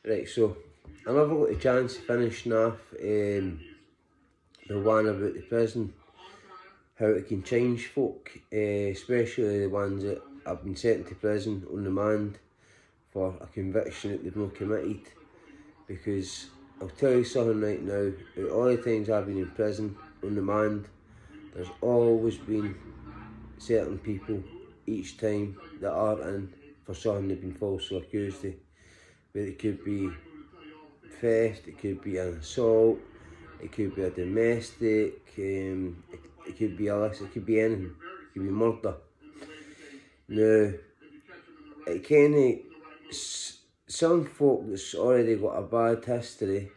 Right, so I never got a chance to finish off the one about the prison, how it can change folk, especially the ones that have been sent to prison on remand for a conviction that they've not committed. Because I'll tell you something right now, out all the times I've been in prison on remand, there's always been certain people each time that are in for something they've been falsely accused of. But it could be theft, it could be an assault, it could be a domestic, it could be illicit, it could be anything, it could be murder. Now, it kind of, some folk that's already got a bad history,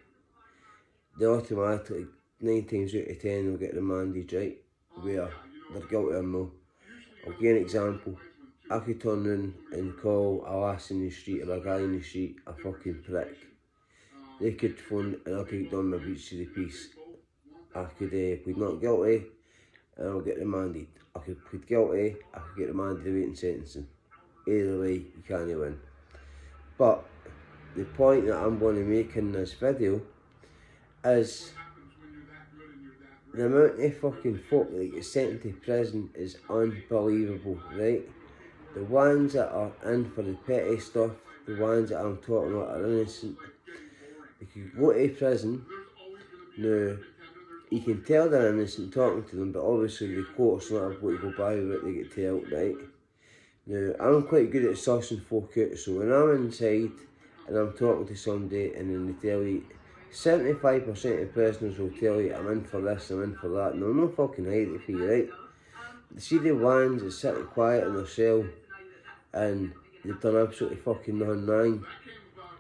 they automatically, 9 times out of 10, will get remanded, right, where they're guilty or no. I'll give you an example. I could turn around and call a lass in the street or a guy in the street a fucking prick. They could phone and I could done my breach of the peace. I could plead not guilty and I'll get remanded. I could plead guilty, I could get remanded awaiting sentencing. Either way, you can't win. But the point that I'm going to make in this video is the amount of fucking folk that get sent to prison is unbelievable, right? The ones that are in for the petty stuff, the ones that I'm talking about are innocent. If you go to prison, now, you can tell they're innocent talking to them, but obviously the court's not able to go by what they get told, right? Now, I'm quite good at sussing folk out, so when I'm inside and I'm talking to somebody and then they tell you, 75% of prisoners will tell you, I'm in for this, I'm in for that, and they'll not fucking hide it for you, right? You see the ones that sit quiet in their cell and they've done absolutely fucking nothing wrong,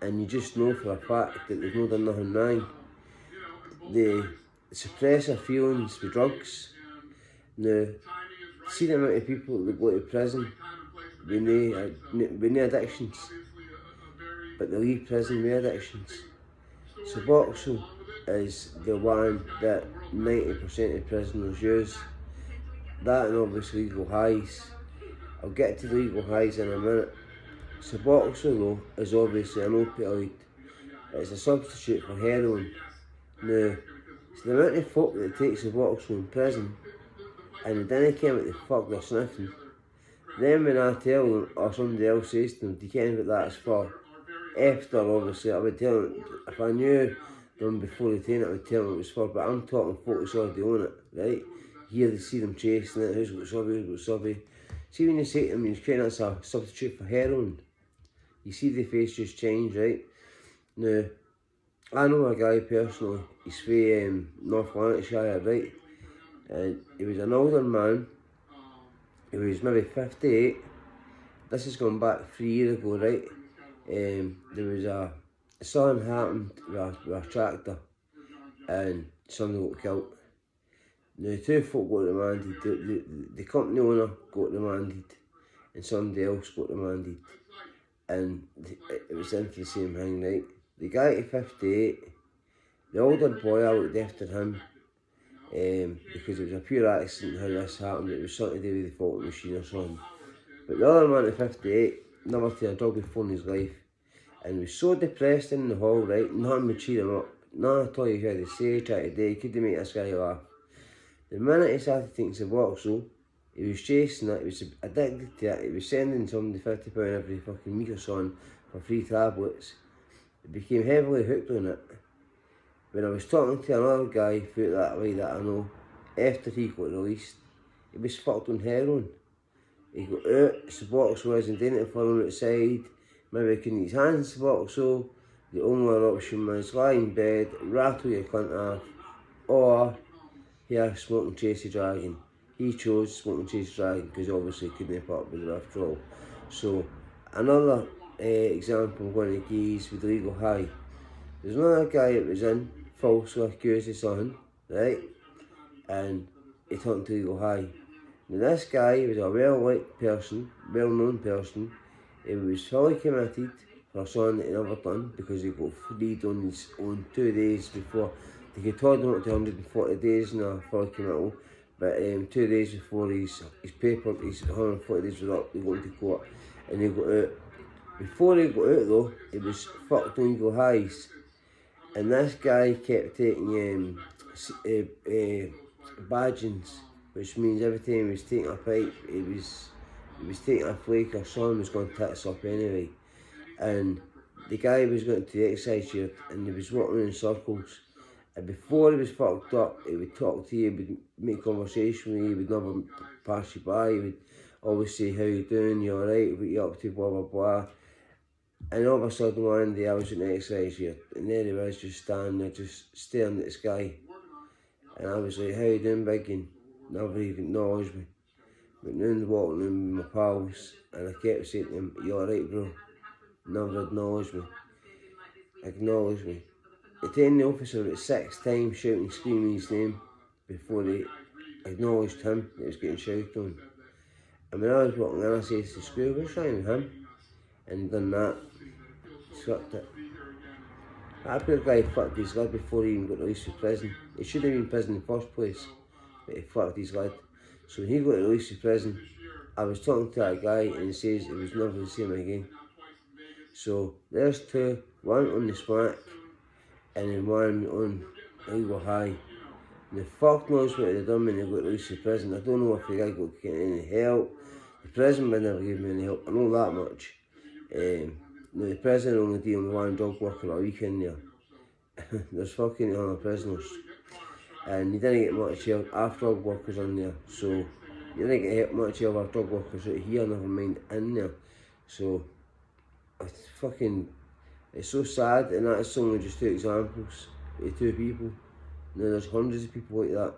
and you just know for a fact that they've not done nothing wrong. They suppress their feelings with drugs. Now, see the amount of people that go to prison with no addictions, but they leave prison with addictions. Suboxone is the one that 90% of prisoners use. That and obviously legal highs. I'll get to the legal highs in a minute. Suboxone though is obviously an opioid. It's a substitute for heroin. Now, so the amount of folk that take Suboxone in prison and they don't care what the fuck they're sniffing, then when I tell them or somebody else says to them, do you care what that's for? After obviously I would tell them, if I knew them before they take it, I would tell them what it was for, but I'm talking folk that's already on it, right? Here they see them chasing it, who's got subby, who's got subby. See when you say to them, you're saying that's a substitute for heroin, you see the face just change, right? Now, I know a guy personally, he's from North Lanarkshire, right? And he was an older man, he was maybe 58, this has gone back 3 years ago, right? There was something happened with a tractor and somebody got killed. Now 2 folk got remanded, the company owner got remanded and somebody else got remanded, and it was into the same thing, right? The guy at 58, the older boy, I looked after him because it was a pure accident how this happened. It was something to do with the fault machine or something. But the other man at 58 never taken a drug before in his life and was so depressed in the hall, right? Nothing would cheer him up. Nothing at all you heard to say, try to do, he couldn't make this guy laugh. The minute he started taking Suboxone, he was chasing it, he was addicted to it, he was sending somebody £50 every fucking week or something for free tablets. He became heavily hooked on it. When I was talking to another guy who felt that way that I know, after he got released, he was fucked on heroin. He got out, Suboxone wasn't doing it for him outside, maybe he couldn't use hands Suboxone, the only other option was lie in bed, rattle your cunt off, or here smoking Chase the Dragon. He chose smoking Chase the Dragon because obviously he couldn't put up with the withdrawal. So another example I'm going to give is with legal high. There's another guy that was in falsely accused of something, right? And he turned to legal high. Now this guy was a well-liked person, well-known person. He was fully committed for something that he never done because he got freed on his own 2 days before. They could told him up to 140 days in a fully committal, but 2 days before his paper, his 140 days was up, they got into court and he got out. Before he got out though, it was fucked legal highs. And this guy kept taking badgings, which means every time he was taking a pipe, he was taking a flake or someone was going to tits up anyway. And the guy was going to the exercise yard and he was walking in circles. And before he was fucked up, he would talk to you, he would make conversation with you, he would never pass you by, he would always say, how you doing, you alright, what you up to, blah blah blah. And all of a sudden one day I was in the exercise yard and there he was just standing there, just staring at the sky. And I was like, how you doing, big? And never even acknowledged me. Went round walking in with my pals and I kept saying to him, you alright bro? Never acknowledged me. Acknowledged me. He turned the officer about 6 times shouting and screaming his name before he acknowledged him that was getting shouted on. And when I was walking in I said to the school, what's wrong with him? And he done that. Swept it. That poor guy fucked his lid before he even got released from prison. He should have been in prison in the first place, but he fucked his lid. So when he got released from prison, I was talking to that guy and he says it was never the same again. So there's two, one on the smack and then one on legal high. And the fuck knows what they done when they got released from prison. I don't know if the guy got any help. The prison would never give me any help, I know that much. No, the prison only dealing with one drug worker a week in there. There's fucking other prisoners. And you didn't get much help after drug workers in there. So you didn't get much help after drug workers out here, never mind in there. So it's so sad, and that's only just 2 examples of 2 people. Now there's hundreds of people like that.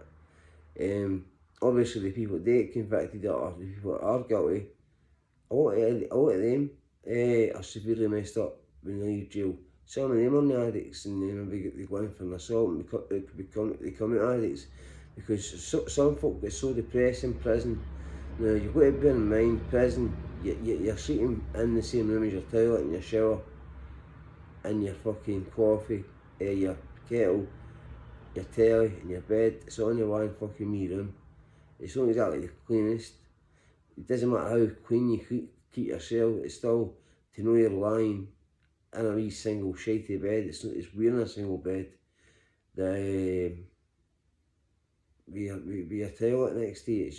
Obviously the people that get convicted or the people that are guilty, a lot of them are severely messed up when they leave jail. Some of them are the addicts and they go in for an assault and they become addicts because some folk get so depressed in prison. Now you've got to bear in mind, prison, you're sitting in the same room as your toilet and your shower and your fucking coffee, your kettle, your telly and your bed. It's all in your one fucking wee room. It's not exactly the cleanest. It doesn't matter how clean you keep yourself, it's still to know you're lying in a wee single shitey bed. It's wearing a single bed. With your toilet next to you,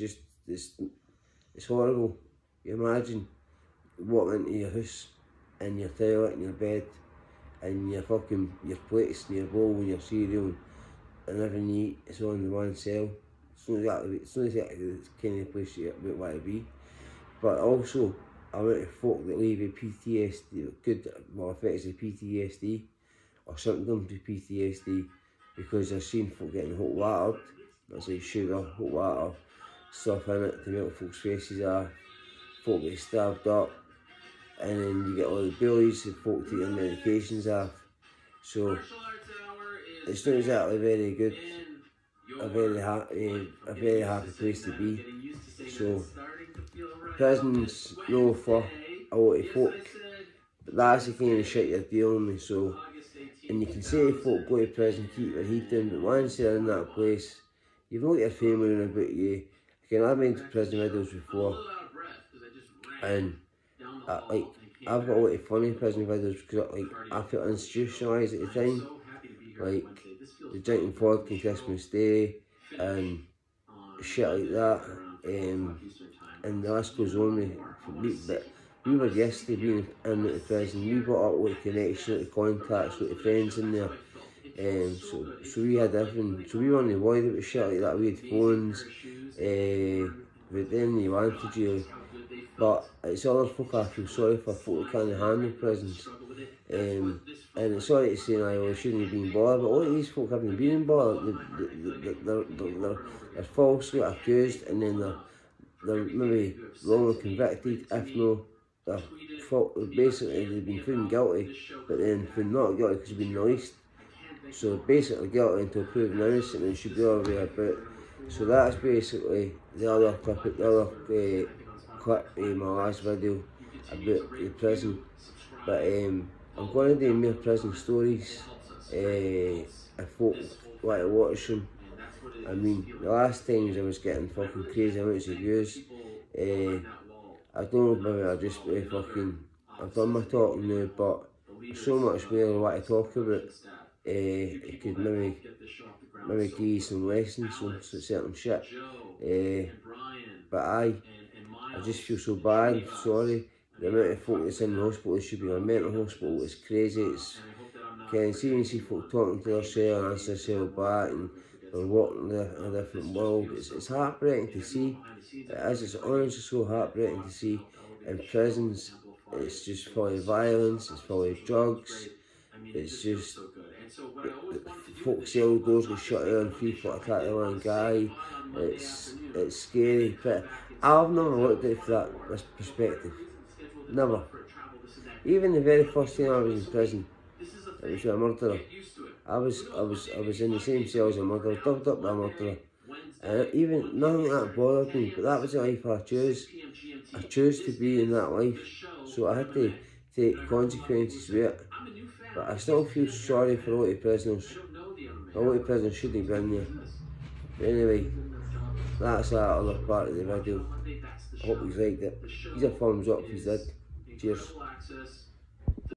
it's horrible. You imagine walking into your house and your toilet and your bed and your plates and your bowl and your cereal and everything you eat is all in the one cell. It's not exactly the kind of place you want to be. But also, I amount of folk that leave with PTSD, effectively PTSD, or symptoms of PTSD, because they're seeing folk getting hot watered. That's like sugar, hot water, stuff in it to melt folks' faces off, folk get stabbed up, and then you get all the bullies and folk take their medications off. So it's not exactly very good, a very happy place to be. So prison's no for a lot of folk, but that's the kind of shit you're dealing with. So, and you can say to folk go to prison, keep your heat down, but once you're in that place, you've not got your family around about you. I've been to prison videos before, and I've got a lot of funny prison videos because I felt institutionalised at the time, like the drinking vodka on Christmas Day and shit like that. And the list goes on. But we were yesterday being in the prison. We got up with the connection, with the contacts, with the friends in there. So we had everything. So we weren't avoided with shit like that. We had phones. But then they wanted you. But it's other folk I feel sorry for, folk that can't handle prisons. And it's sorry to say I shouldn't have been bothered, but a lot of these folk haven't been bothered. They're falsely accused and then they're maybe wrongly convicted, if no, basically they've been found guilty, but then found not guilty because they've been released. So basically guilty until proven innocent and should be all the way about. So that's basically the other clip in my last video about the prison. But I'm going to do more prison stories if folk like to watch them. I mean, the last times I was getting fucking crazy amounts of views. I don't know, maybe I just fucking I've done my talking now, but there's so much more I want to talk about. It could maybe give you some lessons on certain shit. But I just feel so bad, sorry. The amount of folk that's in the hospital, it should be a mental hospital, it's crazy. It's can see folk talking to themselves and answer themselves back, and they're walking in a different world. It's heartbreaking to see. It is, it's honestly so heartbreaking to see. In prisons, it's just full of violence, it's full of drugs, it's just folks cell doors get shut down, people attack the one guy. It's scary, but I've never looked at it from that perspective. Never. Even the very first time I was in prison, it was with a murderer. I was in the same cell as a murderer, dubbed up by a murderer. And even nothing like that bothered me, but that was the life I chose. I chose to be in that life, so I had to take consequences with it. But I still feel sorry for a lot of prisoners. A lot of prisoners shouldn't have been there. But anyway, that's that other part of the video. I hope you liked it. Give a thumbs up if you did. Cheers.